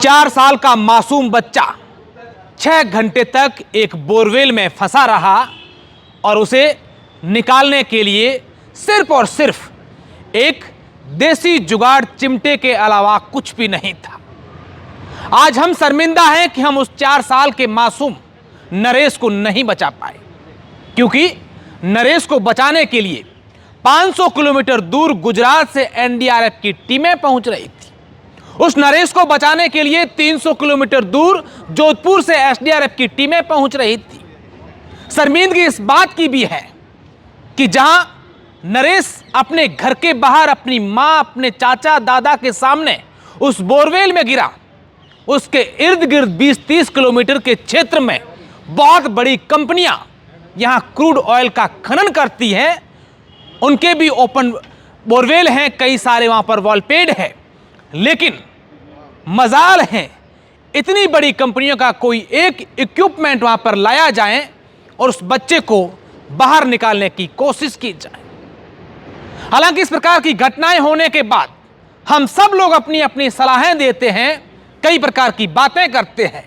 4 साल का मासूम बच्चा 6 घंटे तक एक बोरवेल में फंसा रहा और उसे निकालने के लिए सिर्फ और सिर्फ एक देसी जुगाड़ चिमटे के अलावा कुछ भी नहीं था। आज हम शर्मिंदा हैं कि हम उस 4 साल के मासूम नरेश को नहीं बचा पाए, क्योंकि नरेश को बचाने के लिए 500 किलोमीटर दूर गुजरात से एनडीआरएफ की टीमें पहुंच रही थी। उस नरेश को बचाने के लिए 300 किलोमीटर दूर जोधपुर से एसडीआरएफ की टीमें पहुंच रही थी। शर्मिंदगी इस बात की भी है कि जहां नरेश अपने घर के बाहर अपनी मां, अपने चाचा, दादा के सामने उस बोरवेल में गिरा, उसके इर्द गिर्द 20-30 किलोमीटर के क्षेत्र में बहुत बड़ी कंपनियां यहां क्रूड ऑयल का खनन करती हैं। उनके भी ओपन बोरवेल हैं, कई सारे वहां पर वॉलपेड है, लेकिन मजाल है इतनी बड़ी कंपनियों का कोई एक इक्विपमेंट वहां पर लाया जाए और उस बच्चे को बाहर निकालने की कोशिश की जाए। हालांकि इस प्रकार की घटनाएं होने के बाद हम सब लोग अपनी अपनी सलाहें देते हैं, कई प्रकार की बातें करते हैं,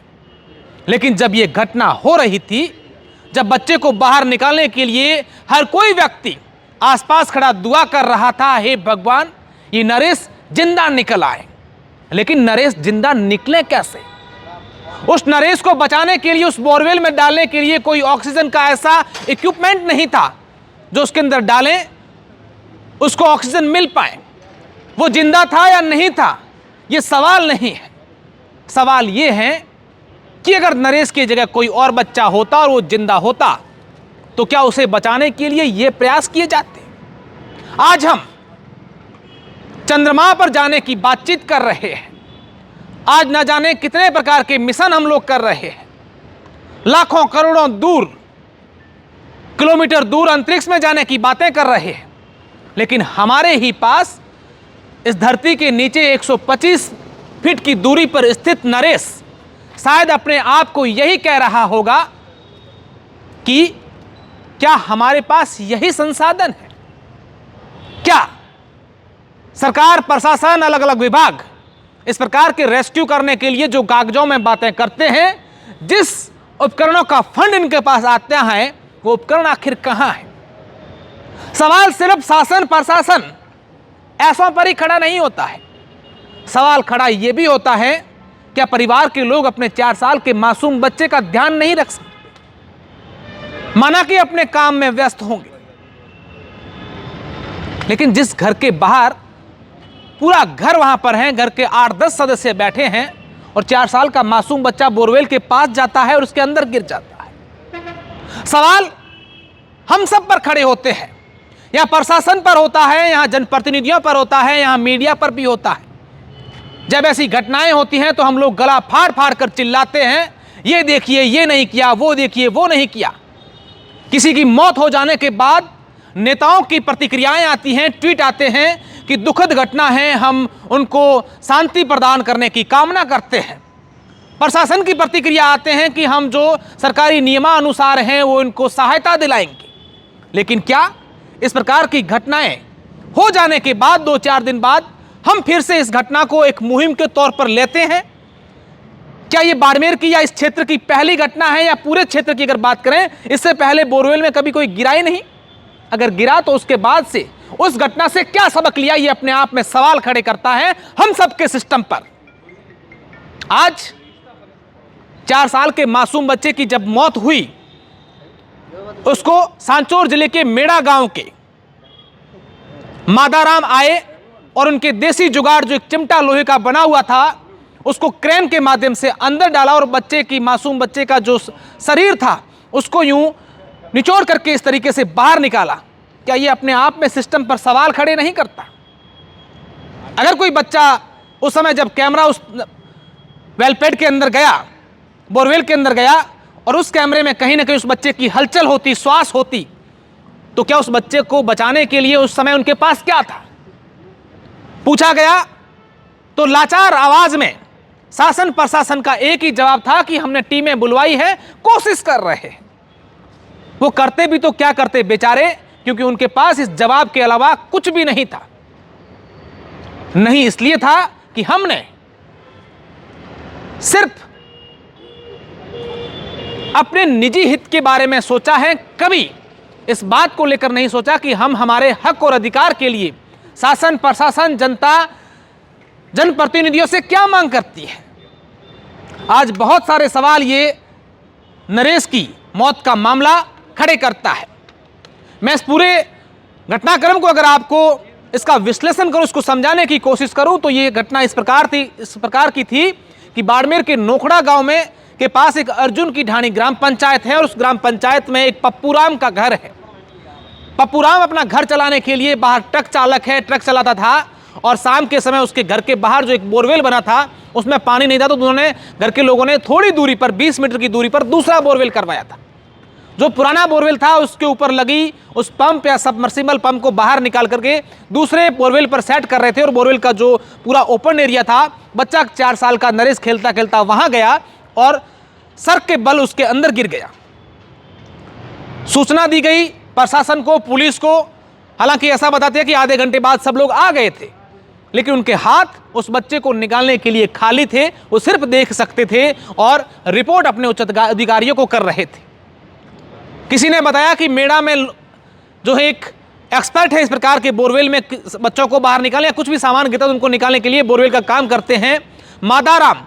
लेकिन जब यह घटना हो रही थी, जब बच्चे को बाहर निकालने के लिए हर कोई व्यक्ति आसपास खड़ा दुआ कर रहा था, हे भगवान ये नरेश जिंदा निकल आए, लेकिन नरेश जिंदा निकले कैसे? उस नरेश को बचाने के लिए, उस बोरवेल में डालने के लिए कोई ऑक्सीजन का ऐसा इक्विपमेंट नहीं था जो उसके अंदर डालें, उसको ऑक्सीजन मिल पाए। वो जिंदा था या नहीं था, ये सवाल नहीं है। सवाल ये है कि अगर नरेश की जगह कोई और बच्चा होता और वो जिंदा होता, तो क्या उसे बचाने के लिए ये प्रयास किए जाते? आज हम चंद्रमा पर जाने की बातचीत कर रहे हैं। आज न जाने कितने प्रकार के मिशन हम लोग कर रहे हैं, लाखों करोड़ों दूर किलोमीटर दूर अंतरिक्ष में जाने की बातें कर रहे हैं, लेकिन हमारे ही पास इस धरती के नीचे 125 फीट की दूरी पर स्थित नरेश शायद अपने आप को यही कह रहा होगा कि क्या हमारे पास यही संसाधन है? क्या सरकार, प्रशासन, अलग अलग विभाग इस प्रकार के रेस्क्यू करने के लिए जो कागजों में बातें करते हैं, जिस उपकरणों का फंड इनके पास आते हैं, वो उपकरण आखिर कहां है? सवाल सिर्फ शासन प्रशासन ऐसों पर ही खड़ा नहीं होता है। सवाल खड़ा यह भी होता है, क्या परिवार के लोग अपने 4 साल के मासूम बच्चे का ध्यान नहीं रख सकते? माना कि अपने काम में व्यस्त होंगे, लेकिन जिस घर के बाहर पूरा घर वहां पर है, घर के 8-10 सदस्य बैठे हैं और 4 साल का मासूम बच्चा बोरवेल के पास जाता है और उसके अंदर गिर जाता है। सवाल हम सब पर खड़े होते हैं, यहां प्रशासन पर होता है, यहां जनप्रतिनिधियों पर होता है, यहां मीडिया पर भी होता है। जब ऐसी घटनाएं होती हैं तो हम लोग गला फाड़ फाड़ कर चिल्लाते हैं, ये देखिए ये नहीं किया, वो देखिए वो नहीं किया। किसी की मौत हो जाने के बाद नेताओं की प्रतिक्रियाएं आती हैं, ट्वीट आते हैं कि दुखद घटना है, हम उनको शांति प्रदान करने की कामना करते हैं। प्रशासन की प्रतिक्रिया आते हैं कि हम जो सरकारी नियमानुसार हैं वो इनको सहायता दिलाएंगे। लेकिन क्या इस प्रकार की घटनाएं हो जाने के बाद 2-4 दिन बाद हम फिर से इस घटना को एक मुहिम के तौर पर लेते हैं? क्या ये बाड़मेर की या इस क्षेत्र की पहली घटना है, या पूरे क्षेत्र की अगर बात करें, इससे पहले बोरवेल में कभी कोई गिरा ही नहीं? अगर गिरा तो उसके बाद से उस घटना से क्या सबक लिया, ये अपने आप में सवाल खड़े करता है हम सबके सिस्टम पर। आज 4 साल के मासूम बच्चे की जब मौत हुई, उसको सांचौर जिले के मेड़ा गांव के मादाराम आए और उनके देसी जुगाड़, जो एक चिमटा लोहे का बना हुआ था, उसको क्रेन के माध्यम से अंदर डाला और बच्चे की, मासूम बच्चे का जो शरीर था उसको यूं निचोड़ करके इस तरीके से बाहर निकाला। क्या ये अपने आप में सिस्टम पर सवाल खड़े नहीं करता? अगर कोई बच्चा उस समय जब कैमरा उस वेलपेड के अंदर गया, बोरवेल के अंदर गया, और उस कैमरे में कहीं ना कहीं उस बच्चे की हलचल होती, श्वास होती, तो क्या उस बच्चे को बचाने के लिए उस समय उनके पास क्या था? पूछा गया तो लाचार आवाज में शासन प्रशासन का एक ही जवाब था कि हमने टीमें बुलवाई है, कोशिश कर रहे हैं। वो करते भी तो क्या करते बेचारे, क्योंकि उनके पास इस जवाब के अलावा कुछ भी नहीं था। नहीं इसलिए था कि हमने सिर्फ अपने निजी हित के बारे में सोचा है, कभी इस बात को लेकर नहीं सोचा कि हम हमारे हक और अधिकार के लिए शासन, प्रशासन, जनता, जनप्रतिनिधियों से क्या मांग करती है। आज बहुत सारे सवाल ये नरेश की मौत का मामला खड़े करता है। मैं इस पूरे घटनाक्रम को अगर आपको इसका विश्लेषण करूं, इसको समझाने की कोशिश करूं, तो ये घटना इस प्रकार की थी कि बाड़मेर के नोखड़ा गांव में के पास एक अर्जुन की ढाणी ग्राम पंचायत है और उस ग्राम पंचायत में एक पप्पूराम का घर है। पप्पूराम अपना घर चलाने के लिए बाहर ट्रक चालक है, ट्रक चलाता था और शाम के समय उसके घर के बाहर जो एक बोरवेल बना था उसमें पानी नहीं था, तो उन्होंने घर के लोगों ने थोड़ी दूरी पर 20 मीटर की दूरी पर दूसरा बोरवेल करवाया था। जो पुराना बोरवेल था उसके ऊपर लगी उस पंप या सबमर्सिबल पंप को बाहर निकाल करके दूसरे बोरवेल पर सेट कर रहे थे और बोरवेल का जो पूरा ओपन एरिया था, बच्चा 4 साल का नरेश खेलता खेलता वहां गया और सर के बल उसके अंदर गिर गया। सूचना दी गई प्रशासन को, पुलिस को। हालांकि ऐसा बताते हैं कि आधे घंटे बाद सब लोग आ गए थे, लेकिन उनके हाथ उस बच्चे को निकालने के लिए खाली थे। वो सिर्फ देख सकते थे और रिपोर्ट अपने उच्च अधिकारियों को कर रहे थे। किसी ने बताया कि मेड़ा में जो है एक एक्सपर्ट है इस प्रकार के बोरवेल में बच्चों को बाहर निकालने या कुछ भी सामान गिरता है उनको निकालने के लिए बोरवेल का काम करते हैं। मादाराम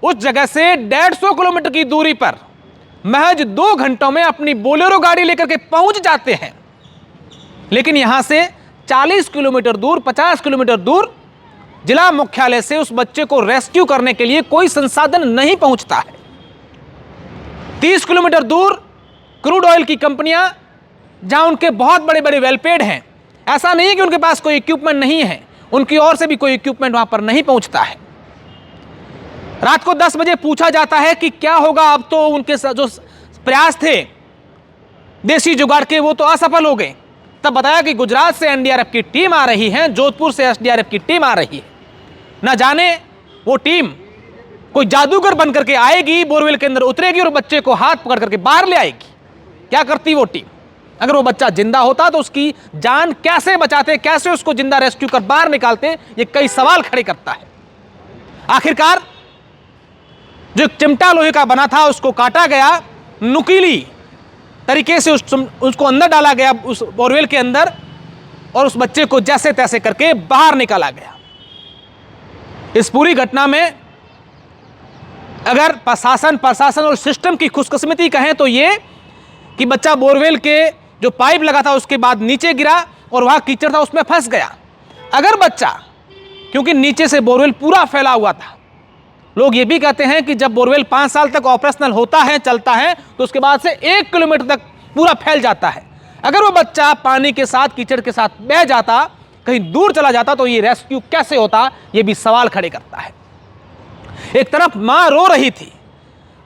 उस जगह से 150 किलोमीटर की दूरी पर महज 2 घंटों में अपनी बोलेरो गाड़ी लेकर के पहुंच जाते हैं, लेकिन यहां से 40 किलोमीटर दूर, 50 किलोमीटर दूर जिला मुख्यालय से उस बच्चे को रेस्क्यू करने के लिए कोई संसाधन नहीं पहुंचता है। 30 किलोमीटर दूर क्रूड ऑयल की कंपनियां, जहां उनके बहुत बड़े बड़े वेलपेड हैं, ऐसा नहीं है कि उनके पास कोई इक्विपमेंट नहीं है, उनकी ओर से भी कोई इक्विपमेंट वहां पर नहीं पहुंचता है। रात को 10 बजे पूछा जाता है कि क्या होगा, अब तो उनके जो प्रयास थे देसी जुगाड़ के वो तो असफल हो गए। तब बताया कि गुजरात से एनडीआरएफ की टीम आ रही है, जोधपुर से एसडीआरएफ की टीम आ रही है। ना जाने वो टीम कोई जादूगर बन करके आएगी, बोरवेल के अंदर उतरेगी और बच्चे को हाथ पकड़ करके बाहर ले आएगी। क्या करती वो टीम? अगर वो बच्चा जिंदा होता तो उसकी जान कैसे बचाते, कैसे उसको जिंदा रेस्क्यू कर बाहर निकालते, ये कई सवाल खड़े करता है। आखिरकार जो चिमटा लोहे का बना था उसको काटा गया, नुकीली तरीके से उसको अंदर डाला गया उस बोरवेल के अंदर और उस बच्चे को जैसे तैसे करके बाहर निकाला गया। इस पूरी घटना में अगर प्रशासन और सिस्टम की खुशकिस्मती कहें तो ये कि बच्चा बोरवेल के जो पाइप लगा था उसके बाद नीचे गिरा और वहां कीचड़ था उसमें फंस गया। अगर बच्चा, क्योंकि नीचे से बोरवेल पूरा फैला हुआ था, लोग ये भी कहते हैं कि जब बोरवेल 5 साल तक ऑपरेशनल होता है, चलता है, तो उसके बाद से 1 किलोमीटर तक पूरा फैल जाता है। अगर वो बच्चा पानी के साथ, कीचड़ के साथ बह जाता, कहीं दूर चला जाता, तो ये रेस्क्यू कैसे होता, ये भी सवाल खड़े करता है। एक तरफ मां रो रही थी,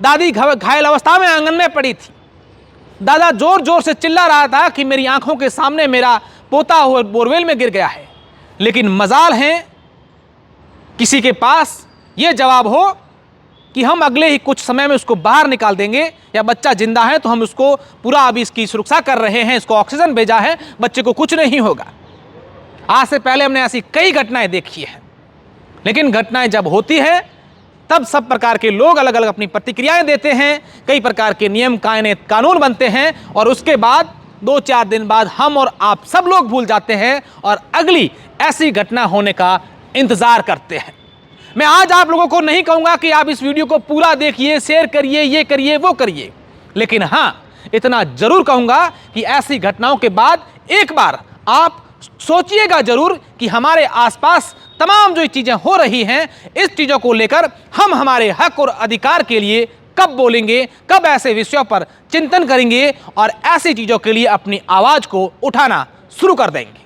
दादी घायल अवस्था में आंगन में पड़ी थी, दादा जोर जोर से चिल्ला रहा था कि मेरी आंखों के सामने मेरा पोता हुआ बोरवेल में गिर गया है। लेकिन मजाल है किसी के पास यह जवाब हो कि हम अगले ही कुछ समय में उसको बाहर निकाल देंगे, या बच्चा जिंदा है तो हम उसको पूरा अभी इसकी सुरक्षा कर रहे हैं, इसको ऑक्सीजन भेजा है, बच्चे को कुछ नहीं होगा। आज से पहले हमने ऐसी कई घटनाएं देखी हैं, लेकिन घटनाएं जब होती है तब सब प्रकार के लोग अलग अलग अपनी प्रतिक्रियाएं देते हैं, कई प्रकार के नियम कानून बनते हैं और उसके बाद 2-4 दिन बाद हम और आप सब लोग भूल जाते हैं और अगली ऐसी घटना होने का इंतजार करते हैं। मैं आज आप लोगों को नहीं कहूंगा कि आप इस वीडियो को पूरा देखिए, शेयर करिए, ये करिए, वो करिए, लेकिन हां, इतना जरूर कहूंगा कि ऐसी घटनाओं के बाद एक बार आप सोचिएगा जरूर कि हमारे आसपास तमाम जो चीजें हो रही हैं, इस चीजों को लेकर हम हमारे हक और अधिकार के लिए कब बोलेंगे, कब ऐसे विषयों पर चिंतन करेंगे और ऐसी चीजों के लिए अपनी आवाज को उठाना शुरू कर देंगे।